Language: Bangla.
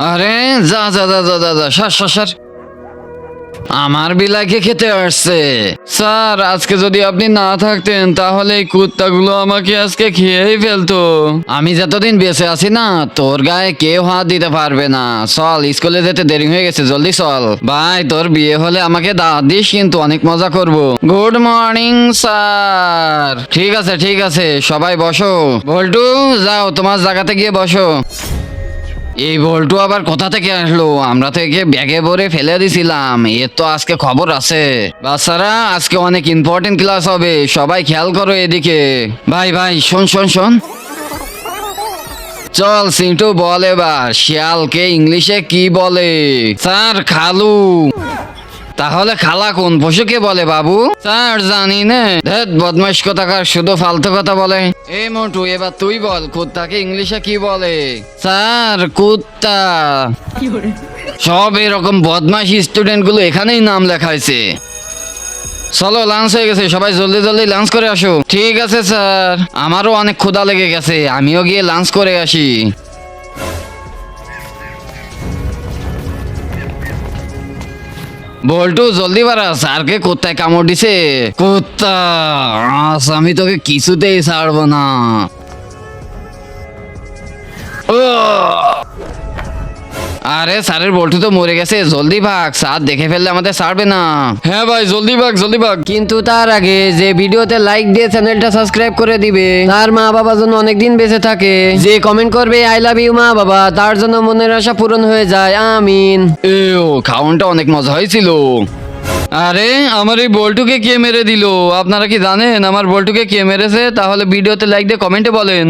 আরে যা যা যা যা যা যা সার সার সার। আমার বিলাইকে খেতে আসছে। স্যার আজকে যদি আপনি না থাকতেন তাহলে এই কুত্তাগুলো আমাকে আজকে খেয়েই ফেলতো। আমি যতদিন বেঁচে আছি না তোর গায়ে কেউ হাত দিতে পারবে না। চল স্কুলে যেতে দেরি হয়ে গেছে, জলদি চল। ভাই তোর বিয়ে হলে আমাকে দাওয়াত দিস, কিন্তু অনেক মজা করব। Good morning sir. ঠিক আছে ঠিক আছে, সবাই বসো। বল্টু যাও তোমার জায়গাতে গিয়ে বসো। এই বল্টু আবার কোথা থেকে আসলো? আমরা তো একে ব্যাগে ভরে ফেলে দিছিলাম, এর তো আজকে খবর আছে। বাচ্চারা আজকে অনেক ইম্পর্টেন্ট ক্লাস হবে, সবাই খেয়াল করো এদিকে। ভাই ভাই শোন শোন শোন, চল সিন্টু বল এবার শিয়ালকে ইংলিশে কি বলে? স্যার খালু। তাহলে খালা কোন পশুকে বলে বাবু? স্যার জানি না। ধ্যাৎ বদমাইশ কোথাকার, শুধু ফালতু কথা বলে। এই মোটু এবার তুই বল কুত্তাকে ইংলিশে কি বলে? স্যার কুত্তা। সব এরকম বদমাইশ স্টুডেন্ট গুলো এখানেই নাম লেখাইছে। চলো লাঞ্চ হয়ে গেছে, সবাই জলদি জলদি লাঞ্চ করে আসো। ঠিক আছে স্যার, আমারও অনেক ক্ষুধা লেগে গেছে, আমিও গিয়ে লাঞ্চ করে আসি। বল্টু জলদি বাড়া, স্যারকে কোথায় কামড় দিছে? কুত্তা, আজ আমি তোকে কিছুতেই ছাড়বো না। আরে স্যারের বল্টু তো মরে গেছে, জলদি ভাগ, স্যার দেখে ফেললে আমাদের ছাড়বে না। হ্যাঁ ভাই জলদি ভাগ জলদি ভাগ। কিন্তু তার আগে যে ভিডিওতে লাইক দিয়ে চ্যানেলটা সাবস্ক্রাইব করে দিবে, তার মা বাবা যেন অনেকদিন বেঁচে থাকে। যে কমেন্ট করবে আই লাভ ইউ মা বাবা, তার জন্য মনের আশা পূরণ হয়ে যায়, আমিন। এও খাওয়ানটা অনেক মজা হয়েছিল। আরে আমার এই বল্টুকে কে মেরে দিল? আপনারা কি জানেন আমার বল্টুকে কে মেরেছে? তাহলে ভিডিওতে লাইক দিয়ে কমেন্টে বলেন।